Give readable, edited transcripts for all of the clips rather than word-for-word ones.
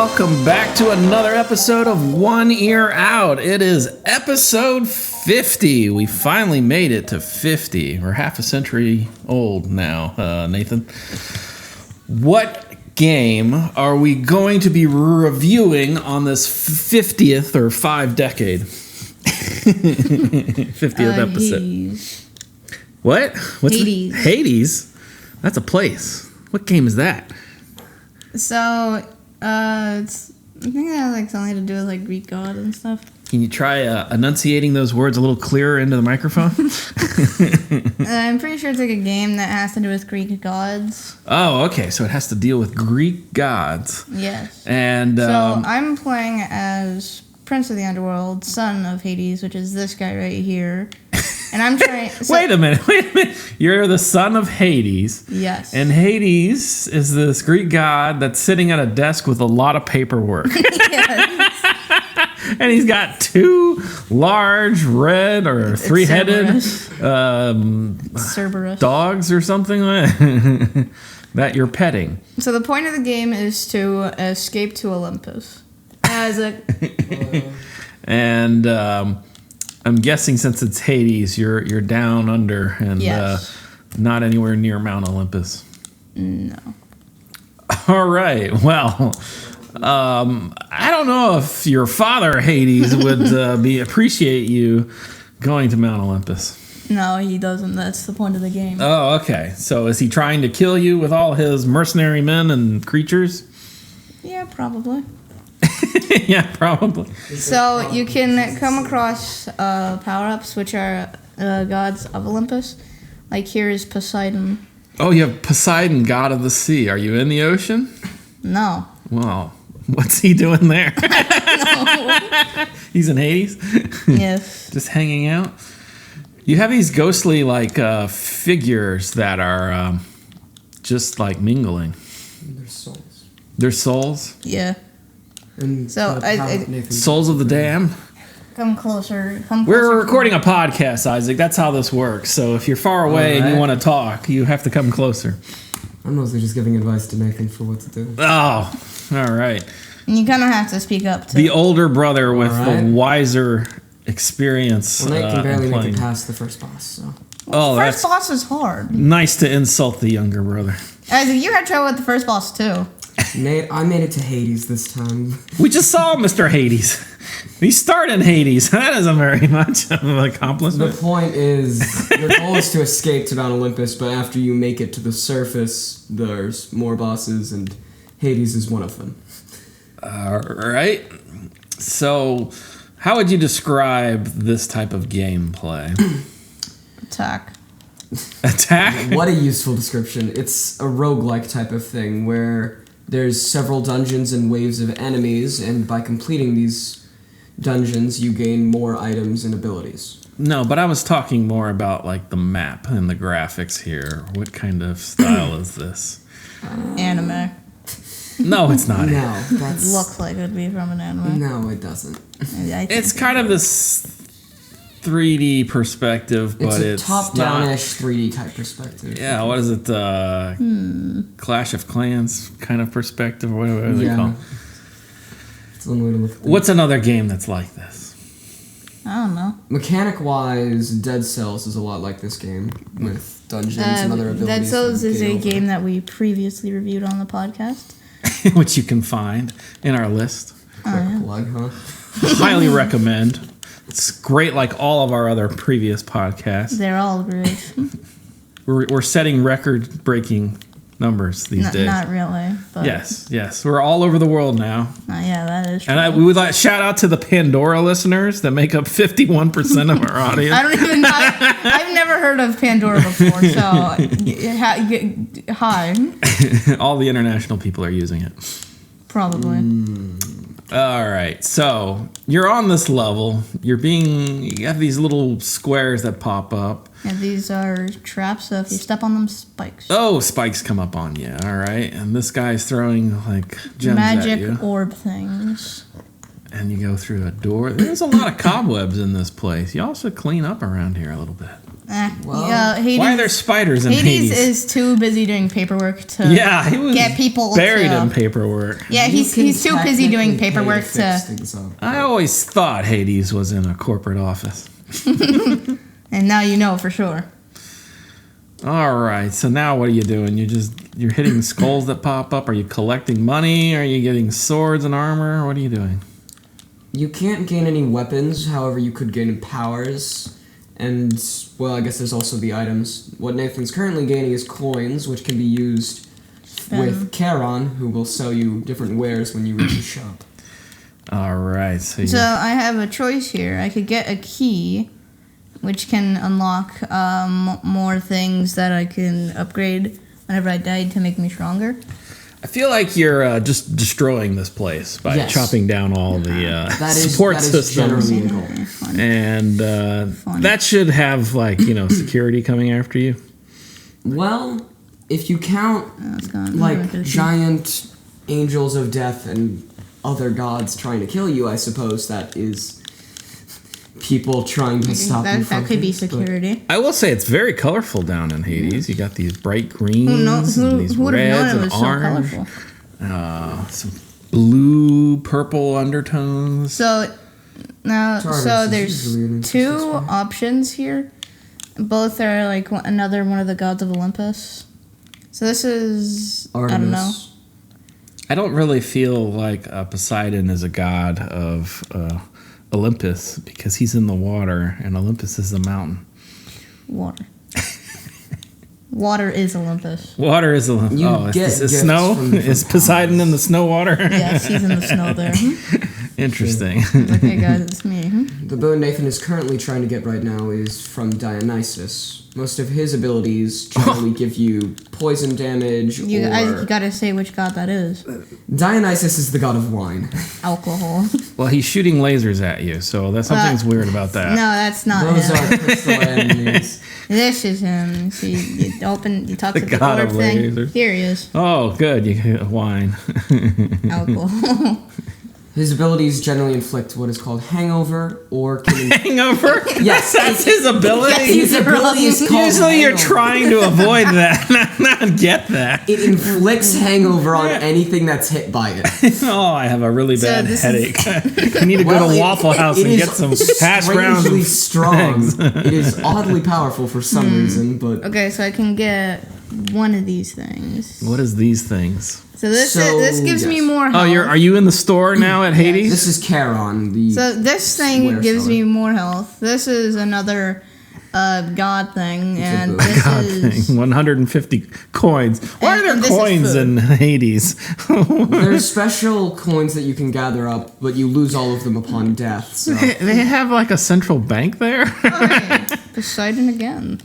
welcome back to another episode of One Ear Out. It is episode 50. We finally made it to 50. We're half a century old now, Nathan. What game are we going to be reviewing on this 50th or 5 decade? 50th episode. Hades. What? What's Hades. Hades? That's a place. What game is that? So, it's, I think it has like something to do with like Greek god and stuff. Can you try enunciating those words a little clearer into the microphone? I'm pretty sure it's like a game that has to do with Greek gods. Oh, okay. So it has to deal with Greek gods. Yes. And So I'm playing as Prince of the Underworld, son of Hades, which is this guy right here. And I'm trying. Wait a minute. You're the son of Hades. Yes. And Hades is this Greek god that's sitting at a desk with a lot of paperwork. Yes. And he's got 2 large red or 3-headed Cerberus. dogs or something like that, that you're petting. So the point of the game is to escape to Olympus. As a And I'm guessing since it's Hades, you're down under and Yes. not anywhere near Mount Olympus. No. All right. Well, I don't know if your father Hades would appreciate you going to Mount Olympus. No, he doesn't. That's the point of the game. Oh, okay. So is he trying to kill you with all his mercenary men and creatures? Yeah, probably. Yeah, probably. So you can come across power-ups, which are gods of Olympus. Like here is Poseidon. Oh, you have Poseidon, god of the sea. Are you in the ocean? No. Well, what's he doing there? No. He's in Hades? Yes. Just hanging out? You have these ghostly, like, figures that are just, like, mingling. They're souls. They're souls? Yeah. And So, Souls of the damned? Come closer. Come closer. We're recording a podcast, Isaac. That's how this works. So if you're far away and you want to talk, you have to come closer. I'm mostly just giving advice to Nathan for what to do. Oh, all right. And you kind of have to speak up, too. The older brother with All right. the wiser experience. Well, Nate can barely in make playing. it past the first boss, so. Oh, First that's boss is hard. nice to insult the younger brother. Isaac, you had trouble with the first boss, too. Nate, I made it to Hades this time. We just saw Mr. Hades. He starred in Hades. That isn't very much of an The accomplishment. point is, your goal is to escape to Mount Olympus, but after you make it to the surface, there's more bosses, and Hades is one of them. All right. So, how would you describe this type of gameplay? Attack. Attack? What a useful description. It's a roguelike type of thing, where there's several dungeons and waves of enemies, and by completing these dungeons, you gain more items and abilities. No, but I was talking more about like the map and the graphics here. What kind of style is this? Anime. No, it's not. No, that's... Looks like it would be from an anime. No, it doesn't. I think It's kind of this 3D perspective, but It's it's a top-down-ish not. 3D type perspective. Yeah, what is it? Clash of Clans kind of perspective, or whatever they call it. It's one way to look at it. What's another game that's like this? I don't know. Mechanic-wise, Dead Cells is a lot like this game, with dungeons and other abilities. Dead Cells that is gain a over. game that we previously reviewed on the podcast. Which you can find in our list. Quick plug, huh? Highly recommend. It's great, like all of our other previous podcasts. They're all great. We're setting record-breaking numbers these days. Not really, but Yes. We're all over the world now. yeah, that is true. And we would like shout out to the Pandora listeners that make up 51% of our audience. I don't even know. I've never heard of Pandora before, so hi. All the international people are using it. Probably. All right, so you're on this level. You have these little squares that pop up. And these are traps, so if you step on them, spikes. Oh, spikes come up on you. All right, and this guy's throwing like gems at you. Magic orb things. And you go through a door. There's a lot of cobwebs in this place. You also clean up around here a little bit. Hades, Why are there spiders in Hades Hades? is too busy doing paperwork to Yeah, he was get people buried to, in paperwork. Yeah, You he's can too busy doing technically pay paperwork fix things up. I always thought Hades was in a corporate office. and now you know for sure. All right, so now what are you doing? You're hitting skulls that pop up. Are you collecting money? Are you getting swords and armor? What are you doing? You can't gain any weapons, however you could gain powers. And, well, I guess there's also the items. What Nathan's currently gaining is coins, which can be used with Charon, who will sell you different wares when you reach the shop. All right, so I have a choice here. I could get a key, which can unlock more things that I can upgrade whenever I died to make me stronger. I feel like you're just destroying this place by Yes. chopping down all the support that is systems. generally the goal. And that should have, like, security coming after you. Well, if you count, It's gone. like, giant angels of death and other gods trying to kill you, I suppose that is people trying to stop you from that could be things, but- security. I will say it's very colorful down in Hades. You got these bright greens and these Who would have reds known it and was so orange. colorful? Some blue, purple undertones. So now, Tartarus so is there's usually an two interesting spot. options here. Both are like another one of the gods of Olympus. So this is I don't know. Artemis. I don't really feel like Poseidon is a god of Olympus because he's in the water and Olympus is the mountain. Water. Water is Olympus. Water is Olympus. You Oh, get is gifts snow? from different Is Poseidon in the snow water? Yes, he's in the snow there. Interesting. Okay, guys, it's me. The boon Nathan is currently trying to get right now is from Dionysus. Most of his abilities generally give you poison damage You or... gotta say which god that is. Dionysus is the god of wine. Alcohol. Well, he's shooting lasers at you, so that's something's weird about that. No, that's not Those him. are crystal enemies. This is him. See, you talk The to the god orb of thing. lasers. Here he is. Oh, good. You get wine. Alcohol. His abilities generally inflict what is called hangover or can... Hangover? Yes, That's his ability? His ability is called Usually you're hangover. trying to avoid that, not get that. It inflicts hangover on anything that's hit by it. Oh, I have a really bad this is- headache. I need to go Well, to Waffle House it and is get some hash browns. strangely and strong. eggs. It is oddly powerful for some reason, but Okay, so I can get one of these things. What is these things? So this So, this gives me yes. more Oh, health. are you in the store now at Hades? this is Charon, the So this thing Swear gives seller. me more health. This is another god thing, and boon. this God is thing, 150 coins. Why are And there this is coins food. in Hades? There's special coins that you can gather up, but you lose all of them upon death. So They have like a central bank there? okay. Poseidon again.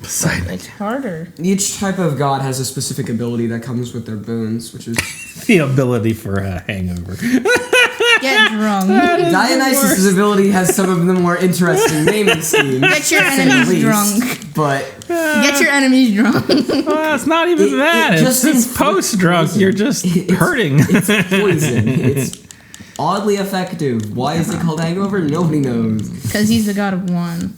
Poseidon. It's harder. each type of god has a specific ability that comes with their boons, which is The ability for a hangover. Get drunk. Dionysus' ability has some of the more interesting naming schemes. Get your to say the enemies least, drunk. But Get your enemies drunk. Well, it's not even It- that. it just it's inflicts post-drunk. poison. You're just It's- hurting. it's poison. It's oddly effective. Why is it called hangover? Nobody knows. Because he's the god of wine.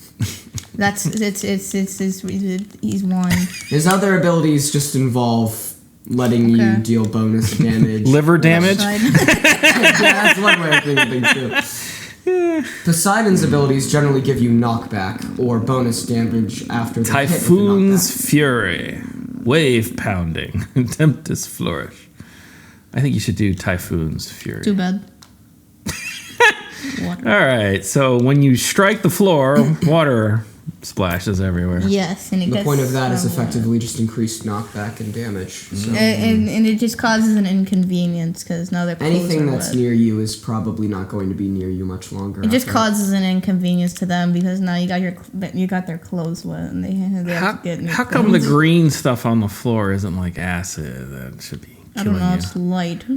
That's he's wine. His other abilities just involve letting you Okay. deal bonus damage. Liver damage? Side. Yeah, that's one way of thinking too. Poseidon's abilities generally give you knockback or bonus damage after the hit with the Typhoon's knockback. Fury. Wave Pounding. Tempest Flourish. I think you should do Typhoon's Fury. Too bad. Water. All right, so when you strike the floor, water splashes everywhere. Yes, and it The gets point of that is somewhere. effectively just increased knockback and damage. So And it just causes an inconvenience because now their clothes anything are that's wet. near you is probably not going to be near you much longer. It just after. causes an inconvenience to them because now you got their clothes wet and they have to get new How come the clothes. green stuff on the floor isn't like acid? That should be I killing don't know. you. It's light.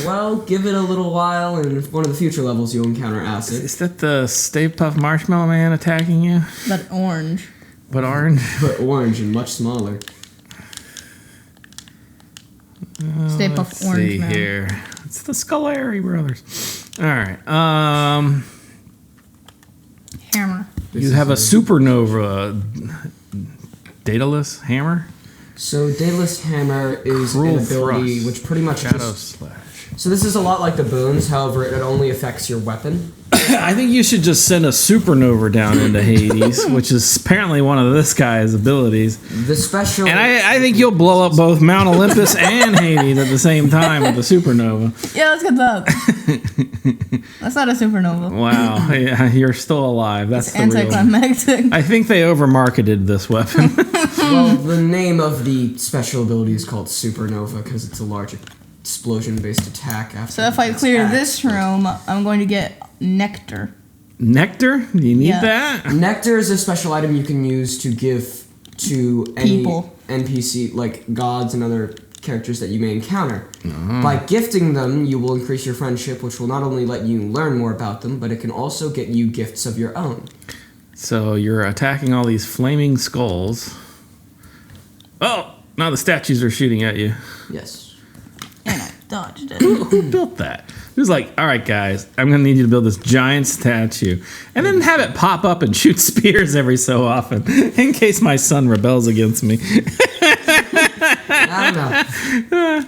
Well, give it a little while, and if one of the future levels you'll encounter acid. Is that the Stay Puft Marshmallow Man attacking you? But orange. But orange? But orange and much smaller. Stay Let's Puft Orange see Man. here. It's the Scolari brothers. All right. Hammer. You have a supernova Daedalus hammer? So Daedalus Hammer is Cruel an ability thrust. which pretty much Shadow just... slash. So this is a lot like the boons, however, it only affects your weapon. I think you should just send a supernova down into Hades, which is apparently one of this guy's abilities. The special... And I think you'll blow up both Mount Olympus and Hades at the same time with the supernova. Yeah, let's get that. That's not a supernova. Wow, yeah, you're still alive. That's It's the real. anticlimactic. I think they overmarketed this weapon. Well, the name of the special ability is called Supernova because it's a large explosion-based attack. After So if I it's clear axed. this room, I'm going to get nectar. Nectar? Do you need Yeah. that? Nectar is a special item you can use to give to any People. NPC, like gods and other characters that you may encounter. By gifting them, you will increase your friendship, which will not only let you learn more about them, but it can also get you gifts of your own. So you're attacking all these flaming skulls. Oh, now the statues are shooting at you. Yes. And I dodged it. Who built that? Who's like, all right, guys, I'm going to need you to build this giant statue. And then have it pop up and shoot spears every so often in case my son rebels against me. I don't know.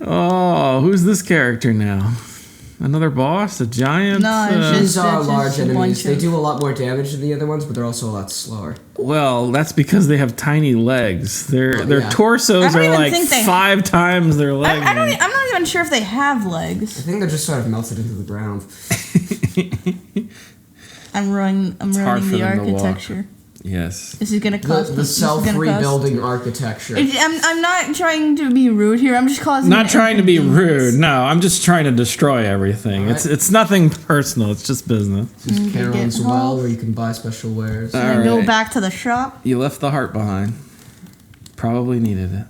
Oh, who's this character now? Another boss? A giant? No, it's just- These are That's large just a enemies. bunch They of- do a lot more damage than the other ones, but they're also a lot slower. Well, that's because they have tiny legs. Their yeah. torsos I don't are even like think they- 5 times their legs. I'm not even sure if they have I legs. think they're just sort of melted into the ground. I'm ruining hard for the them to walk. architecture. Yes. This is gonna cost. The self-rebuilding architecture. I'm not trying to be rude here. I'm just causing. Not trying to be inconvenience. rude. No, I'm just trying to destroy everything. Alright. It's nothing personal. It's just business. There's You Charon's get Well, health. where you can buy special wares. And then go Alright. back to the shop. You left the heart behind. Probably needed it.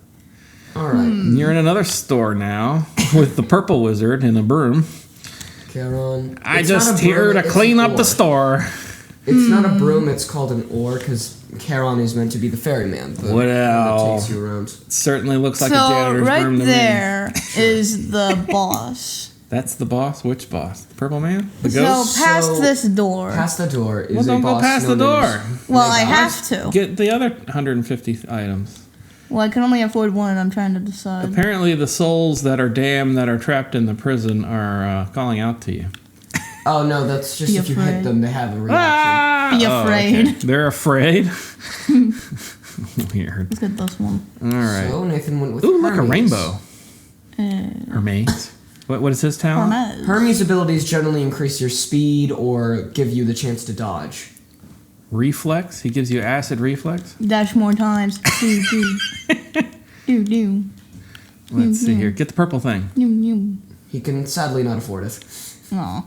Alright. You're in another store now with the purple wizard and a broom. Charon. I It's not just a broom, here to it's clean an up the oar. store. It's not a broom, it's called an oar, because Charon is meant to be the ferryman. The one Well. that takes you around. Certainly looks like So a janitor's right broom to me. there is the boss. That's the boss? Which boss? The purple man? The So ghost? past So, the door. Past the door is Well, a don't go boss past the known door. as Well, I Megas. have to. Get the other 150 items. Well, I can only afford one, and I'm trying to decide. Apparently, the souls that are damned that are trapped in the prison are calling out to you. Oh no, that's just Be if you hit afraid. them, they have a reaction. Be Oh, afraid. okay. They're afraid? Weird. Let's get this one. All right. So Nathan went with Ooh, look, a Hermes. rainbow. Uh, Hermes. What is his talent? Hermes. Hermes' abilities generally increase your speed or give you the chance to dodge. Reflex. He gives you acid reflex. Dash more times. Do do. Do do. Let's see here. Get the purple thing. Do. He can sadly not afford it. Aw.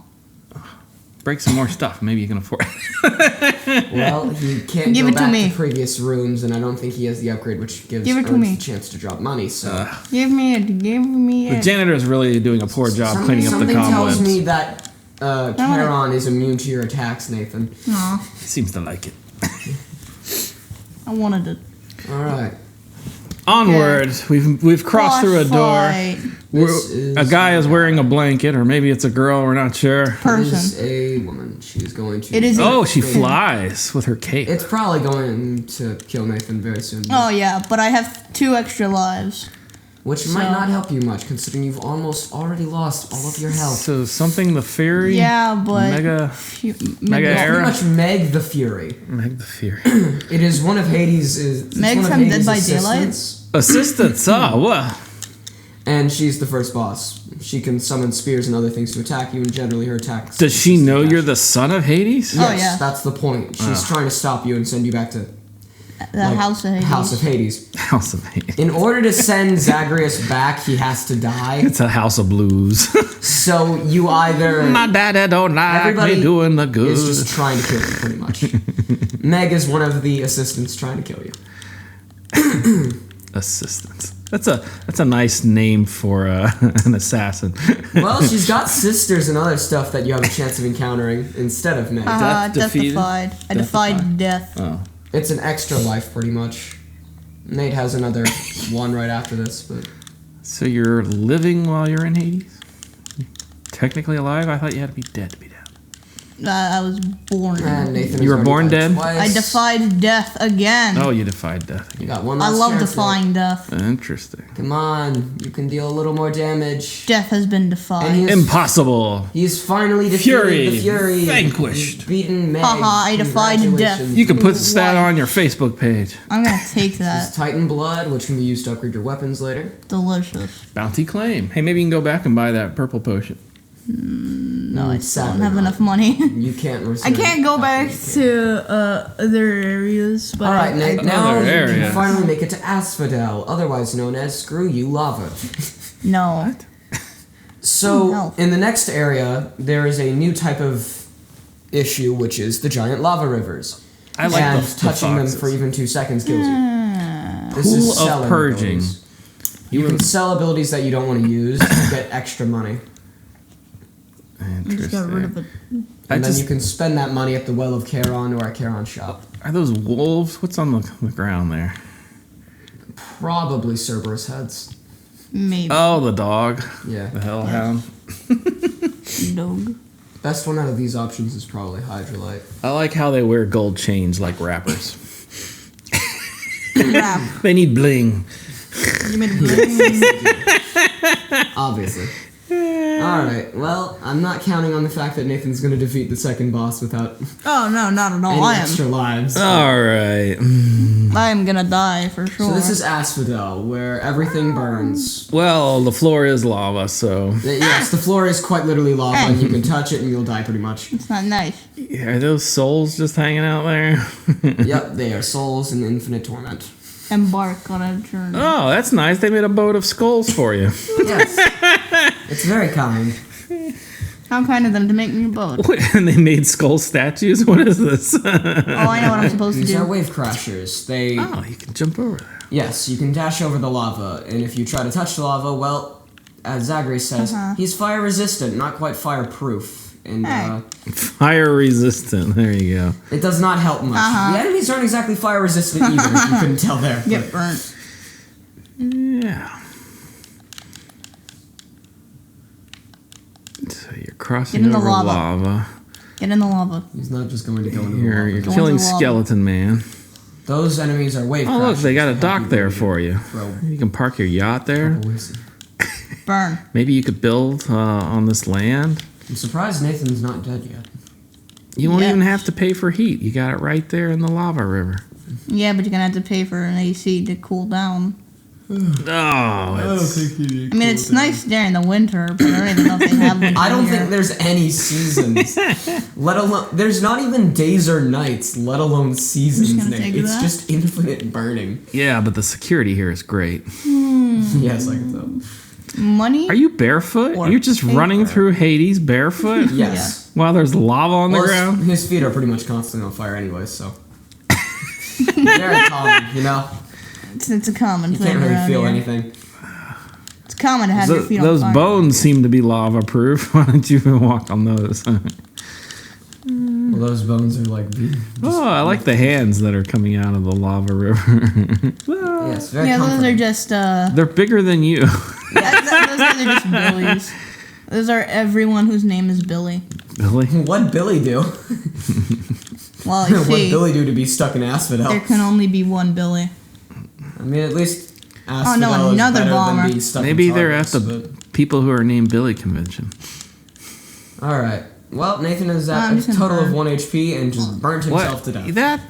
Break some more stuff. Maybe you can afford it. Well, he can't Give go it to back me. to previous rooms, and I don't think he has the upgrade, which gives Give it to Ernst me. a chance to drop money. So Give me it. Give me The it. janitor is really doing a poor job cleaning up the something tells cobwebs. me that Charon is immune to your attacks, Nathan. Aw. He seems to like it. I wanted it. All right. Onward. We've crossed through a door. Boss fight. This is A guy is wearing a blanket, or maybe it's a girl. We're not sure. It is Person. a woman. She's going to. It is a- Oh, she flies with her cape. It's probably going to kill Nathan very soon. Oh yeah, but I have 2 extra lives. Which might So- not help you much, considering you've almost already lost all of your health. So something the Fury. Yeah, but Mega Mega Era. Pretty much Meg the Fury. Meg the Fury. It is one of Hades'. It's Meg's one of from Dead Hades' by Daylight? assistants, Assistance. Oh, well. and she's the first boss. She can summon spears and other things to attack you, and generally her attacks. Does she know you're the son of Hades? Yes, Oh, yeah. that's the point. She's trying to stop you and send you back to the like, House of Hades. House of Hades. House of Hades. In order to send Zagreus back, he has to die. It's a house of blues. So you either My daddy don't like Everybody me doing the good. is just trying to kill you, pretty much. Meg is one of the assistants trying to kill you. Assistance. That's a nice name for an assassin. Well, she's got sisters and other stuff that you have a chance of encountering instead of Meg. Death Death defeated? defied. I Death defied defied. death. Oh. It's an extra life, pretty much. Nate has another one right after this, but So you're living while you're in Hades? Technically alive? I thought you had to be dead to be down. I was born. And Nathan You has were born already died dead? twice. I defied death again. Oh, you defied death. You got one I last love character. defying death. Interesting. Come on, you can deal a little more damage. Death has been And defied. he's Impossible. He's finally defeated Fury. the Fury. Vanquished. He's beaten Meg. Haha, I defied death. Congratulations. You can put that Why? on your Facebook page. I'm gonna take This is that. Titan Blood, which can be used to upgrade your weapons later. Delicious. Bounty claim. Hey, maybe you can go back and buy that purple potion. No, I still don't Sadly have not. enough money. You can't I receive. can't go back to other areas, but Alright, I, now you area. can finally make it to Asphodel, otherwise known as Screw You Lava. no. So, No. in the next area, there is a new type of issue, which is the giant lava rivers. I like and the touching them foxes. for even 2 seconds kills you. This Pool is of selling purging. abilities. You can sell abilities that you don't want to use to get extra money. I just got rid of it. And then you can spend that money at the Well of Charon or at Charon's shop. Are those wolves? What's on the ground there? Probably Cerberus heads. Maybe. Oh, the dog. Yeah. The hellhound. Dog. Best one out of these options is probably Hydrolite. I like how they wear gold chains like rappers. Crap. They need bling. You made a bling. Obviously. Alright, well, I'm not counting on the fact that Nathan's gonna defeat the second boss without Oh no, not at all. any I am. extra lives. Alright. I am gonna die for sure. So this is Asphodel, where everything burns. Well, the floor is lava, so. Yes, the floor is quite literally lava, and you can touch it and you'll die pretty much. It's not nice. Are those souls just hanging out there? Yep, they are souls in infinite torment. Embark on a journey. Oh, that's nice. They made a boat of skulls for you. Yes. It's very kind. How kind of them to make me a boat. What, and they made skull statues? What is this? Oh, I know what I'm supposed to These are do. wave crashers. They Oh, you can jump over there. Yes, you can dash over the lava, and if you try to touch the lava, well, as Zagreus says, he's fire resistant, not quite fireproof. And Hey. Fire resistant. There you go. it does not help much. The enemies aren't exactly fire resistant either, if you couldn't tell there. Get burnt. Yeah. So you're crossing Get in the over lava. lava. Get in the lava. He's not just going to go into the You're lava. Go killing into the lava. Skeleton Man. Those enemies are wave Oh, look, they got a crashers. dock there for you. Throw You can park your yacht there. poison. Burn. Maybe you could build on this land. I'm surprised Nathan's not dead yet. You won't Yeah. even have to pay for heat. You got it right there in the lava river. Yeah, but you're gonna have to pay for an AC to cool down. Oh, it's, I mean, it's nice during the winter, but I don't even know if they have winter I don't here. think there's any seasons. Let alone, there's not even days or nights, let alone seasons, gonna Nick. take It's that. just infinite burning. yeah, but the security here is great. Yes, I can tell. Money? Are you barefoot? Or You're just paper. running through Hades barefoot? Yes. While there's lava on the Well, ground? his feet are pretty much constantly on fire anyway, so. Very common, you know? It's a common You thing can't really around feel here. anything. It's common to have your feet Those on fire. bones seem to be lava proof. Why don't you even walk on those? Well, those bones are like. Oh, I like the hands that are coming out of the lava river. Yes, very Yeah, those comforting. are just They're bigger than you. those guys are just Billies. Those are everyone whose name is Billy. Really? What'd Billy do? Well, you What'd see, Billy do to be stuck in Asphodel? there can only be one Billy. I mean, at least Asphodel Oh, no, is another better bomber. than being stuck Maybe in they're at Tartarus, the people who are named Billy convention. but- Alright. Well, Nathan is I'm at just a gonna total of burn. 1 HP and just burnt himself to death. That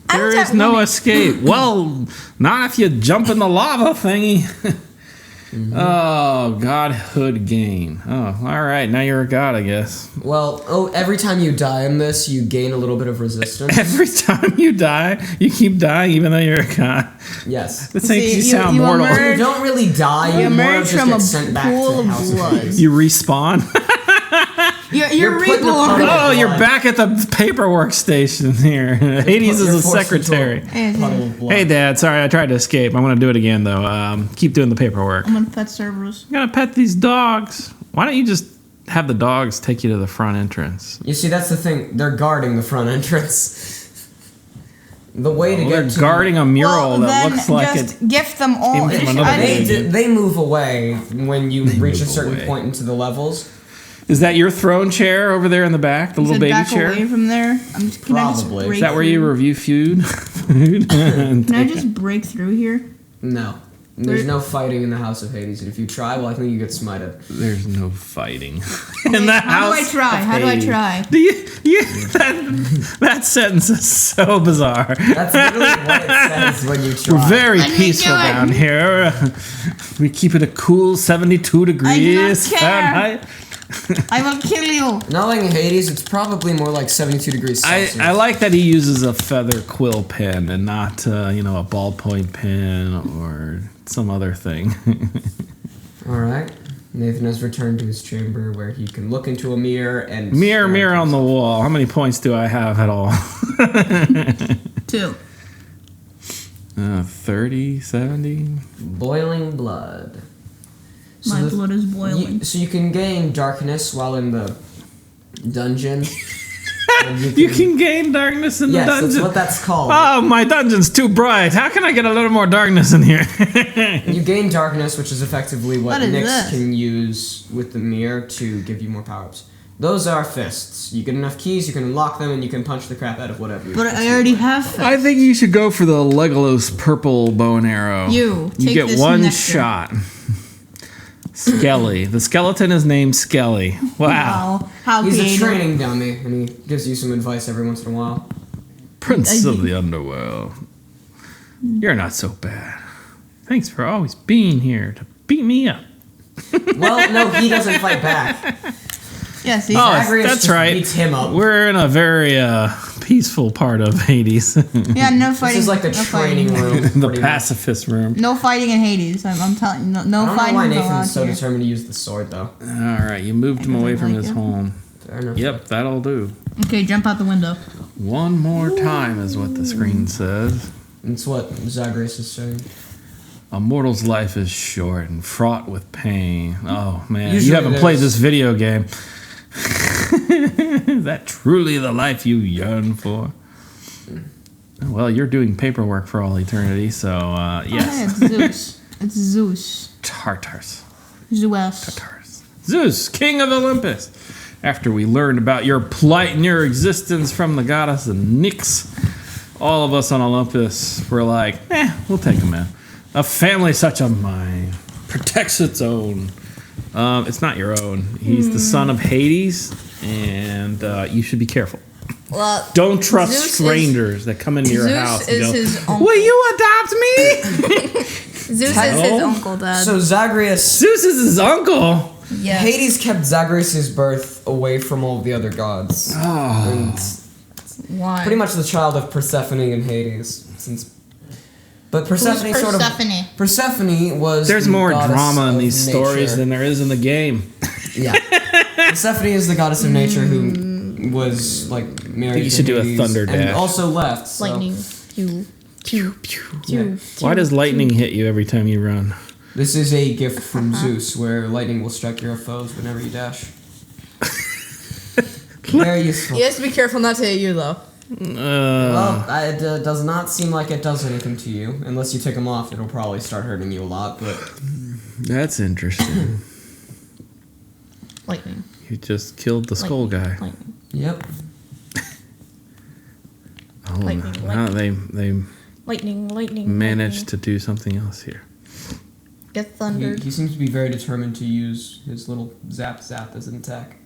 I there was is at no one- escape. Well, not if you jump in the lava thingy. Oh, godhood gain. Oh, all right. Now you're a god, I guess. Well, every time you die in this, you gain a little bit of resistance. Every time you die, you keep dying, even though you're a god. Yes. This See, makes you you- sound you mortal. emerge- You don't really die, You you more emerge just from get a sent back to pool the of house of blood. Hades. You respawn. You're put in a reborn. puddle. Oh, you're blood. back at the paperwork station here. Hades is You're a forced into secretary. a puddle of blood. Hey, Dad. Sorry, I tried to escape. I'm going to do it again, though. Keep doing the paperwork. I'm gonna pet Cerberus. I'm going to pet these dogs. Why don't you just have the dogs take you to the front entrance? You see, that's the thing. They're guarding the front entrance. The way to They're get to guarding a mural Well, that then looks like just it. gift them all. came from another I day. think they move away when you reach a move certain away. point into the levels. Is that your throne chair over there in the back? The little baby back chair? away from there. I'm just, can I just Probably. break Is that where you through? review food? Can I just break through here? No. There's no fighting in the House of Hades, and if you try, well, I think you get smited. There's no fighting in the How do I house. try? of How do I Hades. try? That sentence is so bizarre. That's literally what it says when you try. We're very Let me peaceful do it. down here. We keep it a cool 72 degrees care. Fahrenheit. I will kill you. Knowing Hades, it's probably more like 72 degrees Celsius. I like that he uses a feather quill pen and not, a ballpoint pen or some other thing. Alright. Nathan has returned to his chamber where he can look into a mirror and... Mirror on the wall. How many points do I have at all? 2. 30, 70? Boiling blood. My the- blood is boiling. So you can gain darkness while in the dungeon. And You can gain darkness in yes, the dungeon. that's what that's called. Oh, my dungeon's too bright. How can I get a little more darkness in here? You gain darkness, which is effectively what What is Nyx this? can use with the mirror to give you more power-ups. Those are fists. You get enough keys, you can unlock them, and you can punch the crap out of whatever you But I already have fists. I think you should go for the Legolas purple bow and arrow. You, take get this one nectar. shot. Skelly. The skeleton is named Skelly. Wow. Wow. How He's a creative. training dummy, and he gives you some advice every once in a while. Prince of the underworld. You're not so bad. Thanks for always being here to beat me up. Well, no, he doesn't fight back. Yes, he's Oh, Zagreus that's just right. beats him up. We're in a very peaceful part of Hades. yeah, no fighting. This is like the no training fighting. room. the pretty much. pacifist room. No fighting in Hades. I'm telling you, no I don't know fighting. why allowed Nathan's so here. determined to use the sword, though. All right, you moved him away from like his it. home. Fair enough. Yep, that'll do. Okay, jump out the window. One more time is what the screen says. That's what Zagreus is saying. A mortal's life is short and fraught with pain. Oh man, Usually you haven't it played is. this video game. Is that truly the life you yearn for? Well, you're doing paperwork for all eternity, so Oh, yes. hey, it's Zeus. It's Zeus. Tartars. Zeus. Tartars. Zeus, king of Olympus. After we learned about your plight and your existence from the goddess of Nyx, all of us on Olympus were like, we'll take him in. A family such as mine protects its own. It's not your own. He's the son of Hades, and you should be careful. Well, Don't trust Zeus is- strangers that come into your Zeus house and is go, his uncle. will you adopt me? Zeus is his uncle, Dad. So Zagreus... Zeus is his uncle. yeah. Hades kept Zagreus' birth away from all the other gods. Oh. And Why? pretty much the child of Persephone and Hades. But Persephone Who's sort of... Persephone? Persephone was There's the more goddess drama in of these nature. stories than there is in the game. Yeah. Persephone is the goddess of nature who was, like, married you to should do a Hades thunder and dash. also left, so... Lightning. Pew. Pew. Yeah. Why does lightning hit you every time you run? This is a gift from Zeus, where lightning will strike your foes whenever you dash. Very useful. He has to be careful not to hit you, though. Well, it does not seem like it does anything to you. Unless you take them off, it'll probably start hurting you a lot, but... That's interesting. Lightning. You just killed the skull guy. Lightning. Yep. Oh, Lightning, now they Lightning. managed to do something else here. Get thundered. He seems to be very determined to use his little zap as an attack.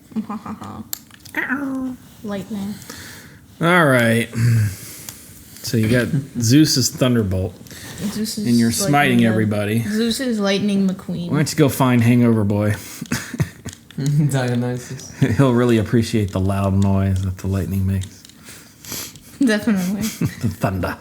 Lightning. All right. So you got Zeus's thunderbolt, Zeus is and you're smiting lightning everybody. Zeus is Lightning McQueen. Why don't you go find Hangover Boy? Dionysus. He'll really appreciate the loud noise that the lightning makes. Definitely. The thunder.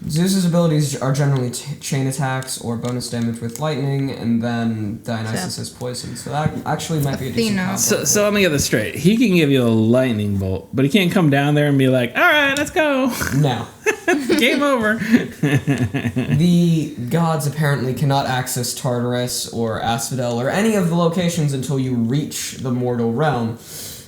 Zeus's abilities are generally chain attacks or bonus damage with lightning, and then Dionysus has poison. So that actually might be a decent Athena. combo. So let me get this straight. He can give you a lightning bolt, but he can't come down there and be like, all right, let's go. No. Game over. The gods apparently cannot access Tartarus or Asphodel or any of the locations until you reach the mortal realm,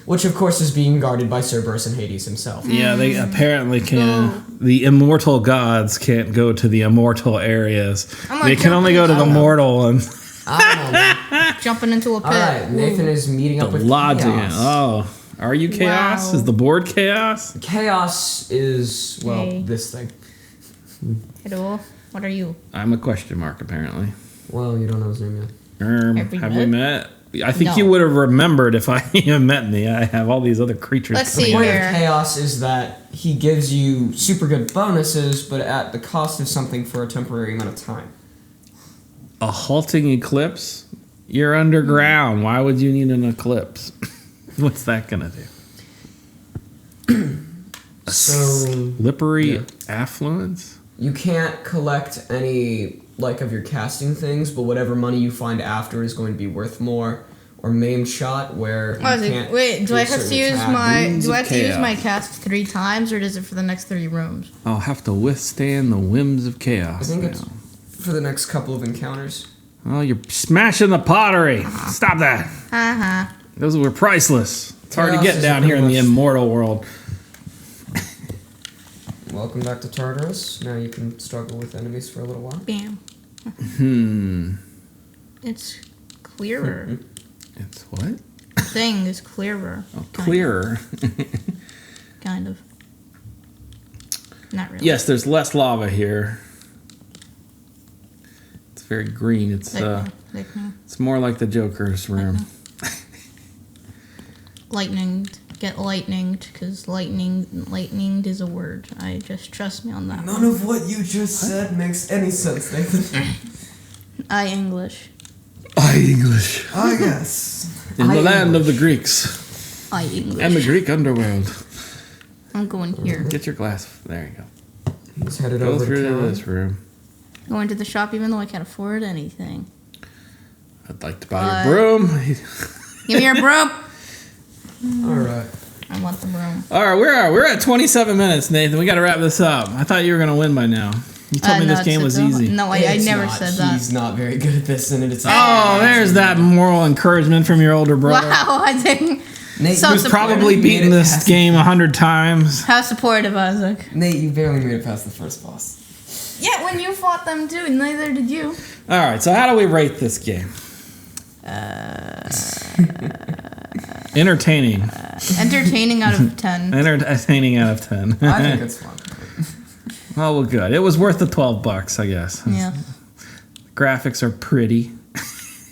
which of course is being guarded by Cerberus and Hades himself. Yeah, they apparently can. The immortal gods can't go to the immortal areas. I'm gonna They can jump only in go to the the mortal ones. I don't know. jumping into a pit. All right, Nathan is meeting up with lodging. Chaos. Oh, are you chaos? Wow. Is the board chaos? Chaos is, well, Hey. this thing. Hello, what are you? I'm a question mark, apparently. Well, you don't know his name yet. Have we met? I think No. you would have remembered if I had met me. I have all these other creatures. Let's The see point here. of Chaos is that he gives you super good bonuses, but at the cost of something for a temporary amount of time. A halting eclipse? You're underground. Why would you need an eclipse? What's that gonna do? A So slippery yeah. affluence? you can't collect any like of your casting things, but whatever money you find after is going to be worth more. Or maimed shot, where you can't. Wait, do I have to use my Wounds do I of have to use chaos. my cast 3 times, or does it for the next 3 rooms? I'll have to withstand the whims of I chaos. think now. it's for the next couple of encounters. Oh, you're smashing the pottery. Stop that. Those were priceless. It's hard to Chaos get is down pretty here in the much- immortal world. Welcome back to Tartarus. Now you can struggle with enemies for a little while. Bam. It's clearer. It's what? The thing is clearer. Oh, clearer. Kind of. Not really. Yes, there's less lava here. It's very green. It's it's more like the Joker's room. Lightninged. Get lightninged, because lightninged is a word. Just trust me on that. None of what you just said makes any sense, Nathan. I English. I English. I guess. In the land of the Greeks I English. and the Greek underworld. I'm going here. Get your glass. There you go. He's headed Go over through to to Karen. this room. Going to the shop even though I can't afford anything. I'd like to buy your broom. Give me your broom. Alright. I want the broom. All right, we're at 27 minutes, Nathan. We got to wrap this up. I thought you were gonna win by now. You told me No, this game was it's a- easy. No, I It's never not. said that. He's not very good at this, and it's Oh, there's that moral encouragement from your older brother. Wow, I think. Nate, So Who's probably made beaten it this past- game 100 times. How supportive, Isaac. Nate, you barely made it past the first boss. Yeah, when you fought them too, neither did you. All right, so how do we rate this game? Entertaining. Entertaining out of 10. Entertaining out of 10. I think it's fun. Oh, well, good. It was worth the $12, I guess. Yeah. Graphics are pretty.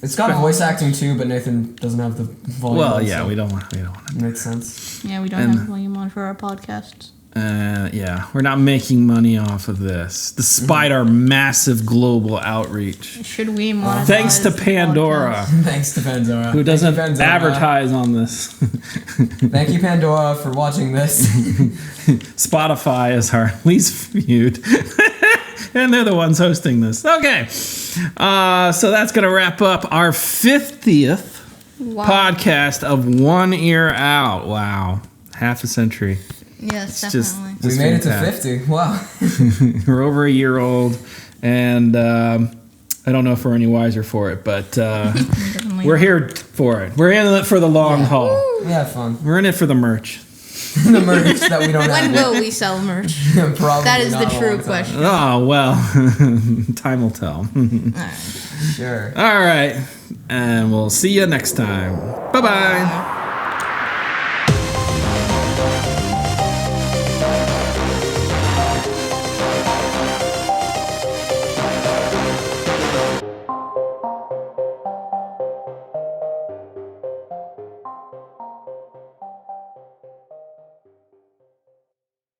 It's got voice acting too, but Nathan doesn't have the volume. Well, on, yeah, so we don't want to. Makes sense. Yeah, we don't And- have volume on for our podcasts. Yeah, we're not making money off of this, despite our massive global outreach. Should we monetize Thanks to the Pandora, podcast? Thanks to Pandora. who doesn't Thank you, Pandora. advertise on this. Thank you, Pandora, for watching this. Spotify is our least viewed. And they're the ones hosting this. Okay. So that's going to wrap up our 50th Wow. podcast of One Ear Out. Wow. Half a century. Yes, It's just- definitely. We made it to fantastic. 50. Wow. We're over a year old. And I don't know if we're any wiser for it, but Definitely. we're here for it. We're in it for the long haul. We had fun. We're in it for the merch. The merch that we don't When have. will we sell merch? Probably That is the not a true long time. question. Oh, well, time will tell. Sure. All right. And we'll see you next time. Bye-bye.